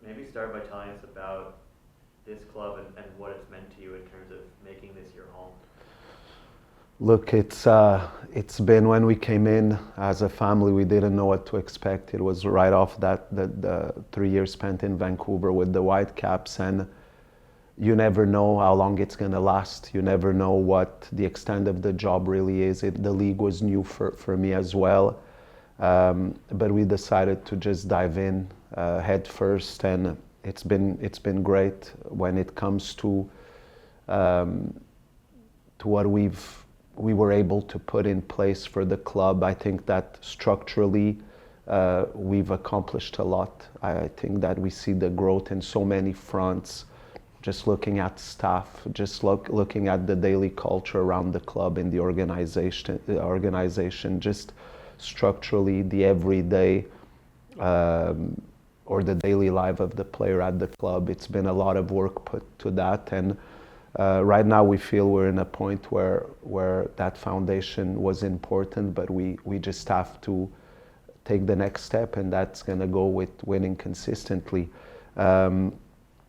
maybe start by telling us about this club and what it's meant to you in terms of making this your home. Look, it's been when we came in as a family, we didn't know what to expect. It was right off the 3 years spent in Vancouver with the Whitecaps, and you never know how long it's going to last. You never know what the extent of the job really is. The league was new for me as well, but we decided to just dive in head first, and it's been great when it comes to what we were able to put in place for the club. I think that structurally we've accomplished a lot. I think that we see the growth in so many fronts, just looking at staff, just looking at the daily culture around the club and the organization, just structurally the everyday or the daily life of the player at the club. It's been a lot of work put to that, and right now we feel we're in a point where that foundation was important, but we just have to take the next step, and that's going to go with winning consistently.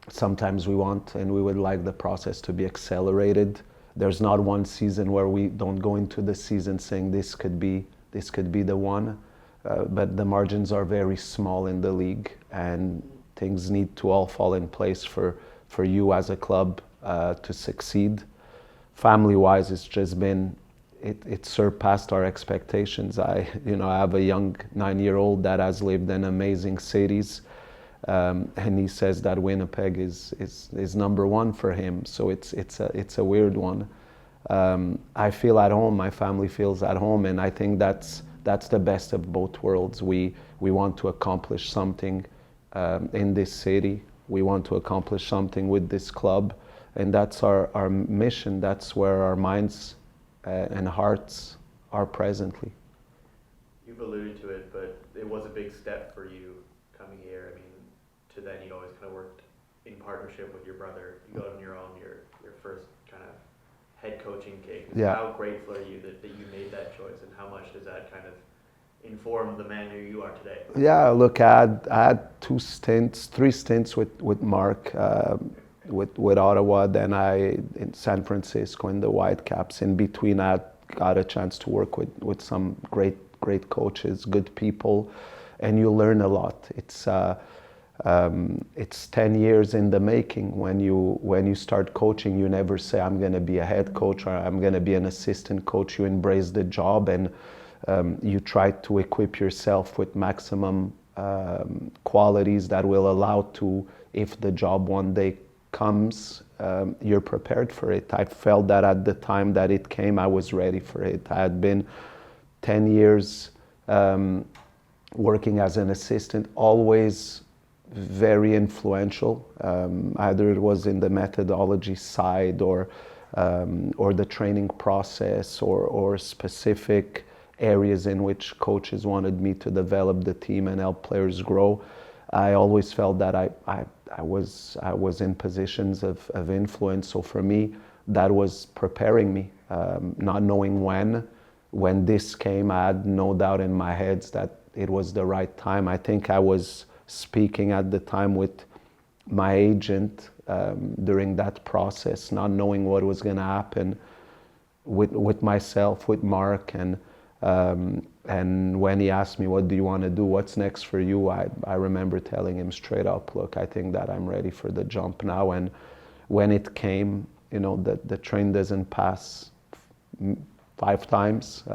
Sometimes we want and we would like the process to be accelerated. There's not one season where we don't go into the season saying this could be the one, but the margins are very small in the league, and things need to all fall in place for you as a club to succeed. Family-wise, it's just been, it surpassed our expectations. I have a young 9-year-old that has lived in amazing cities, and he says that Winnipeg is number one for him. So it's a weird one. I feel at home. My family feels at home, and I think that's the best of both worlds. We want to accomplish something in this city. We want to accomplish something with this club. And that's our mission. That's where our minds and hearts are presently. You've alluded to it, but it was a big step for you coming here. I mean, to then you always kind of worked in partnership with your brother. You got on your own, your first kind of head coaching gig. Yeah. How grateful are you that you made that choice, and how much does that kind of inform the man who you are today? Yeah, look, I had 3 stints with Mark. With Ottawa, then in San Francisco in the Whitecaps. In between, I got a chance to work with some great coaches, good people, and you learn a lot. It's 10 years in the making. When you start coaching, you never say I'm going to be a head coach or I'm going to be an assistant coach. You embrace the job, and you try to equip yourself with maximum qualities that will allow to, if the job one day comes, you're prepared for it. I felt that at the time that it came, I was ready for it. I had been 10 years working as an assistant, always very influential. Either it was in the methodology side or the training process or specific areas in which coaches wanted me to develop the team and help players grow. I always felt that I was in positions of influence. So for me, that was preparing me, not knowing when this came. I had no doubt in my head that it was the right time. I think I was speaking at the time with my agent during that process, not knowing what was going to happen with myself, with Mark, and when he asked me, what do you want to do? What's next for you? I remember telling him straight up, look, I think that I'm ready for the jump now. And when it came, the train doesn't pass 5 times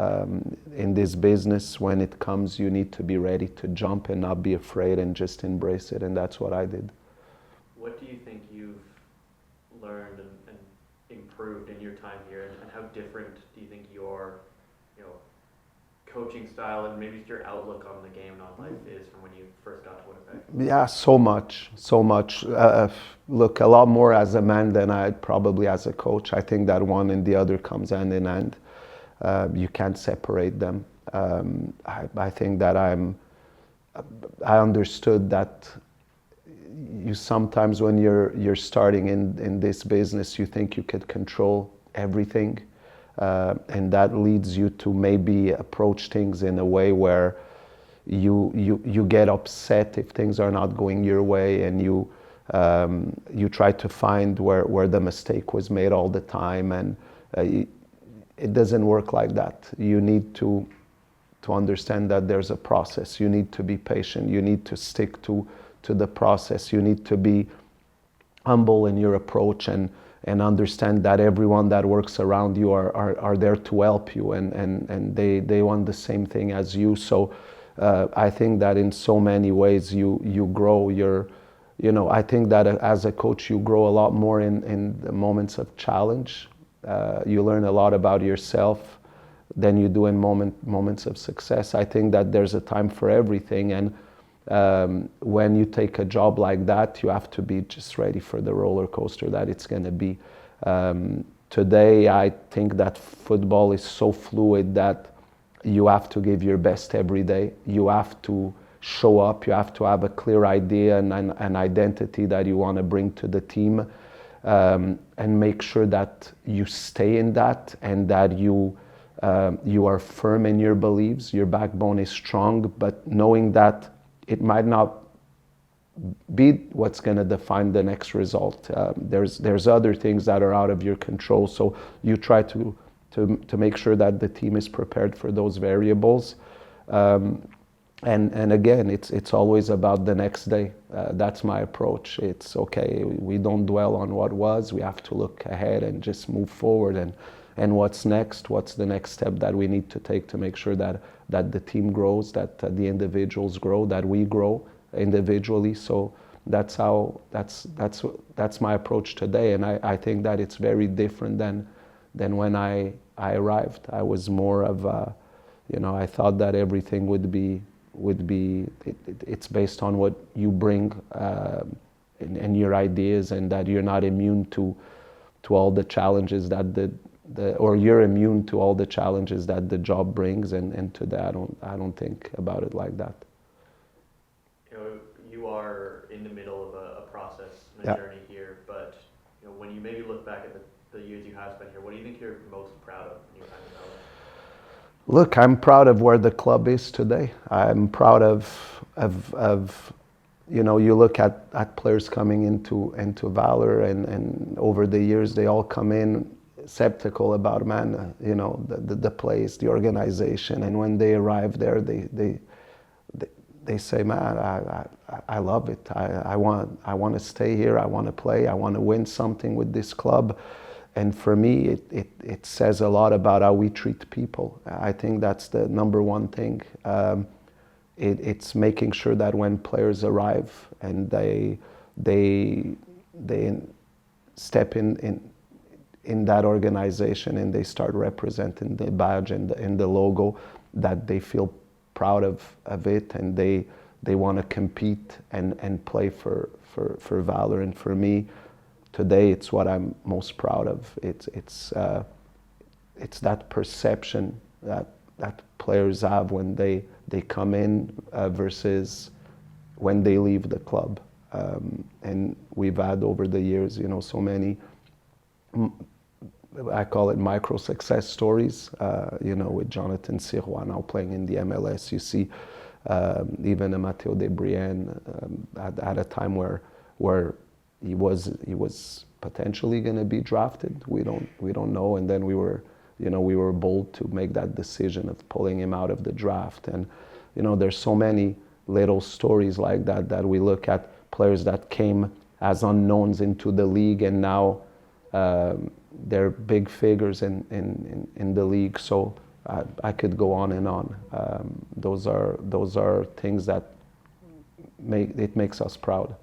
in this business. When it comes, you need to be ready to jump and not be afraid and just embrace it. And that's what I did. What do you think you've learned and improved in your time here? And how different do you think your coaching style and maybe your outlook on the game and on life is from when you first got to Winnipeg? Yeah, so much. Look, a lot more as a man than I probably as a coach. I think that one and the other comes hand in hand. You can't separate them. I think that I understood that you sometimes when you're starting in this business, you think you could control everything. And that leads you to maybe approach things in a way where you get upset if things are not going your way, and you try to find where the mistake was made all the time, and it doesn't work like that. You need to understand that there's a process. You need to be patient. You need to stick to the process. You need to be humble in your approach, and understand that everyone that works around you are there to help you, and they want the same thing as you. So I think that in so many ways you grow. I think that as a coach you grow a lot more in the moments of challenge. You learn a lot about yourself than you do in moments of success. I think that there's a time for everything, and when you take a job like that, you have to be just ready for the roller coaster that it's going to be. Today, I think that football is so fluid that you have to give your best every day. You have to show up. You have to have a clear idea and an identity that you want to bring to the team, and make sure that you stay in that, and that you are firm in your beliefs. Your backbone is strong, but knowing that it might not be what's going to define the next result. There's other things that are out of your control, so you try to make sure that the team is prepared for those variables. And again, it's always about the next day. That's my approach. It's okay. We don't dwell on what was. We have to look ahead and just move forward. And what's next? What's the next step that we need to take to make sure that the team grows, that the individuals grow, that we grow individually. So that's my approach today. And I think that it's very different than when I arrived. I was more of I thought that everything would be it's based on what you bring and your ideas, and that you're not immune to all the challenges that or you're immune to all the challenges that the job brings, and to that I don't think about it like that. You are in the middle of a process and a journey here, but when you maybe look back at the years you have spent here, what do you think you're most proud of in your time in Valour? Look, I'm proud of where the club is today. I'm proud of you look at players coming into Valour, and over the years they all come in skeptical about the place, the organization, and when they arrive there, they say, man, I love it. I want to stay here. I want to play. I want to win something with this club. And for me, it says a lot about how we treat people. I think that's the number one thing. It's making sure that when players arrive and they step in that organization and they start representing the badge and the logo, that they feel proud of it, and they want to compete and play for Valour. And for me, today, it's what I'm most proud of. It's that perception that players have when they come in versus when they leave the club. And we've had over the years, so many, I call it micro success stories, with Jonathan Sirois now playing in the MLS. You see even a Matteo Debrienne at a time where he was potentially going to be drafted. We don't know. And then we were bold to make that decision of pulling him out of the draft. And there's so many little stories like that we look at, players that came as unknowns into the league, and now they're big figures in the league. So I could go on and on. Those are things that makes us proud.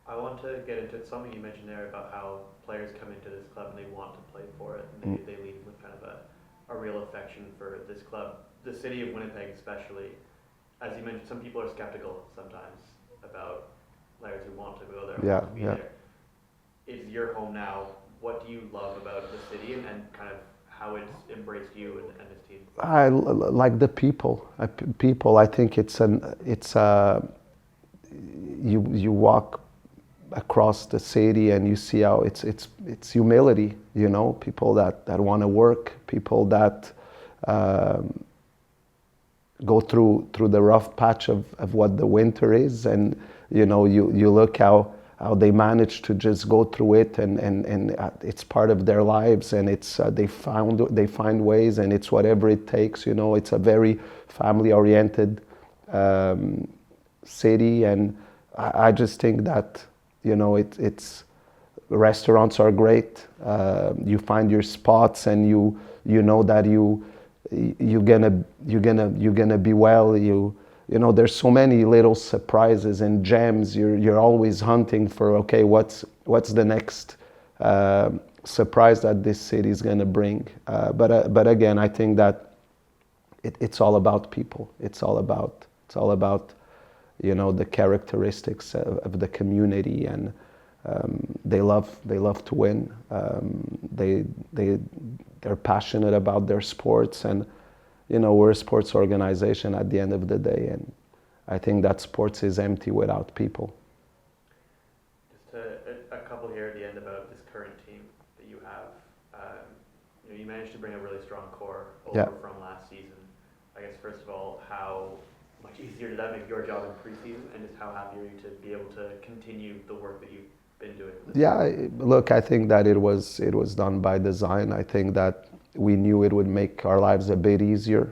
I want to get into something you mentioned there about how players come into this club and they want to play for it, and they leave with kind of a real affection for this club. The city of Winnipeg especially, as you mentioned, some people are skeptical sometimes about players who want to go there, want to be there. It's your home now. What do you love about the city and kind of how it's embraced you and this team? I like the people. I think you walk across the city and you see how it's humility, people that want to work, people that go through the rough patch of what the winter is, and you look how they manage to just go through it, and it's part of their lives, and it's they find ways, and it's whatever it takes. It's a very family oriented city, and I just think that it's restaurants are great. You find your spots, and you know that you're gonna be well. There's so many little surprises and gems. You're always hunting for, okay, what's the next surprise that this city is gonna bring. But again, I think that it's all about people. It's all about the characteristics of the community, and they love to win. They're passionate about their sports, and we're a sports organization at the end of the day, and I think that sports is empty without people. Just a couple here at the end about this current team that you have. You managed to bring a really strong core over from last season. I guess first of all, how much easier did that make your job in preseason, and just how happy are you to be able to continue the work that you've been doing? Look, I think that it was done by design. I think that we knew it would make our lives a bit easier,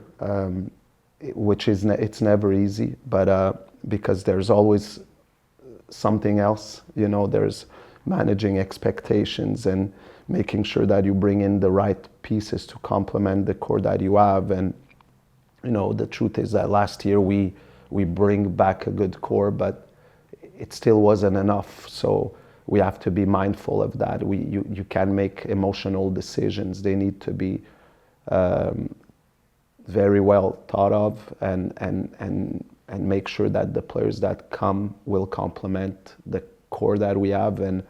which is it's never easy, but because there's always something else. There's managing expectations and making sure that you bring in the right pieces to complement the core that you have. And the truth is that last year we bring back a good core, but it still wasn't enough. So we have to be mindful of that. You can make emotional decisions. They need to be very well thought of, and make sure that the players that come will complement the core that we have and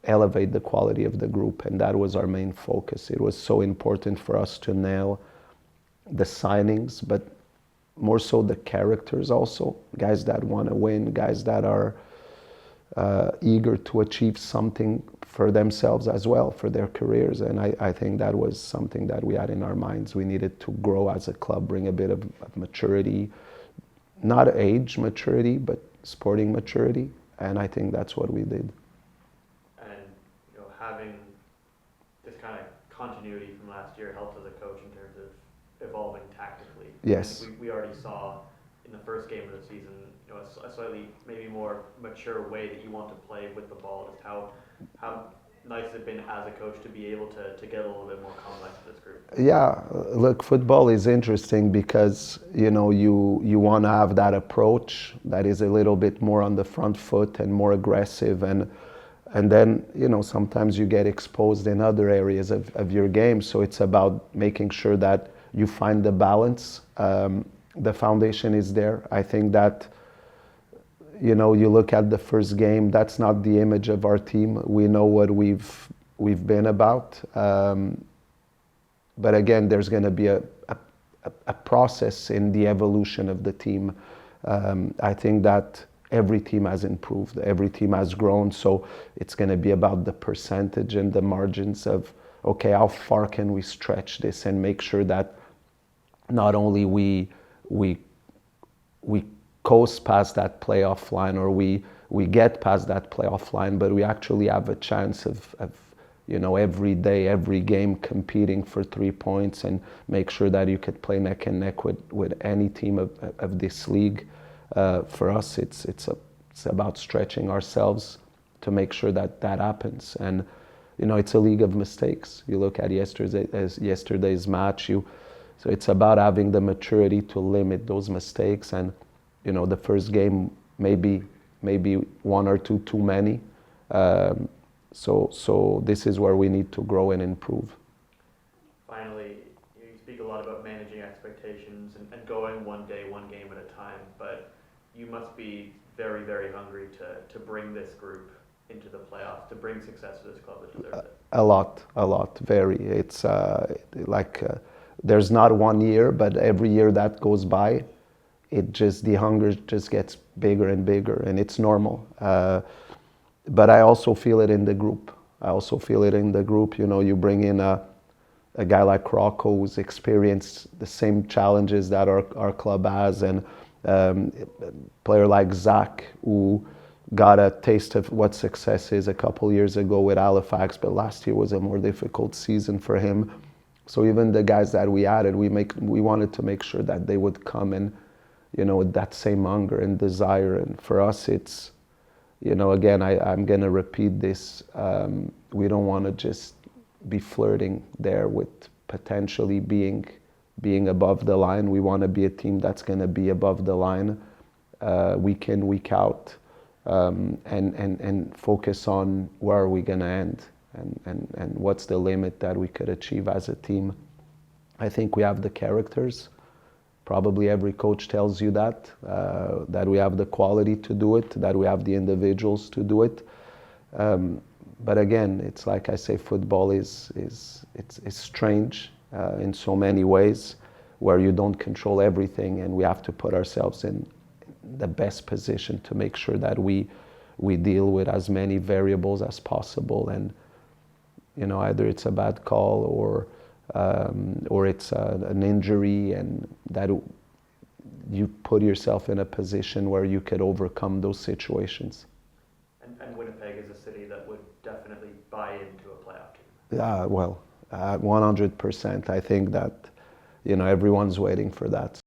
elevate the quality of the group. And that was our main focus. It was so important for us to nail the signings, but more so the characters also. Guys that want to win, guys that are eager to achieve something for themselves as well, for their careers. And I think that was something that we had in our minds. We needed to grow as a club, bring a bit of maturity, not age maturity, but sporting maturity. And I think that's what we did. And having this kind of continuity from last year helped as a coach in terms of evolving tactically. Yes. We already saw in the first game of the season, a slightly maybe more mature way that you want to play with the ball. Just how nice it's been as a coach to be able to get a little bit more complex with this group. Yeah, look, football is interesting because you want to have that approach that is a little bit more on the front foot and more aggressive, and then sometimes you get exposed in other areas of your game. So it's about making sure that you find the balance. The foundation is there. I think that you look at the first game, that's not the image of our team. We know what we've been about. But again, there's going to be a process in the evolution of the team. I think that every team has improved, every team has grown. So it's going to be about the percentage and the margins of, okay, how far can we stretch this and make sure that not only we coast past that playoff line, or we get past that playoff line, but we actually have a chance of every day, every game competing for 3 points, and make sure that you could play neck and neck with any team of this league. For us, it's about stretching ourselves to make sure that happens. And it's a league of mistakes. You look at yesterday's match. So it's about having the maturity to limit those mistakes. And the first game, maybe one or two too many. So this is where we need to grow and improve. Finally, you speak a lot about managing expectations and going one day, one game at a time, but you must be very, very hungry to bring this group into the playoffs, to bring success to this club that deserves it. A lot, very. It's there's not one year, but every year that goes by, the hunger just gets bigger and bigger, and it's normal. But I also feel it in the group. You bring in a a guy like Rocco who's experienced the same challenges that our club has, and a player like Zach who got a taste of what success is a couple years ago with Halifax, but last year was a more difficult season for him. So even the guys that we added, we wanted to make sure that they would come in, you know, with that same hunger and desire. And for us, it's, you know, again, I'm going to repeat this. We don't want to just be flirting there with potentially being above the line. We want to be a team that's going to be above the line week in, week out, and focus on where are we going to end, and what's the limit that we could achieve as a team. I think we have the characters. Probably every coach tells you that we have the quality to do it, that we have the individuals to do it. But again, it's like I say, football is strange in so many ways, where you don't control everything, and we have to put ourselves in the best position to make sure that we deal with as many variables as possible. And you know, either it's a bad call or it's an injury, and that you put yourself in a position where you could overcome those situations. And Winnipeg is a city that would definitely buy into a playoff team. Yeah, well, 100%. I think that, you know, everyone's waiting for that.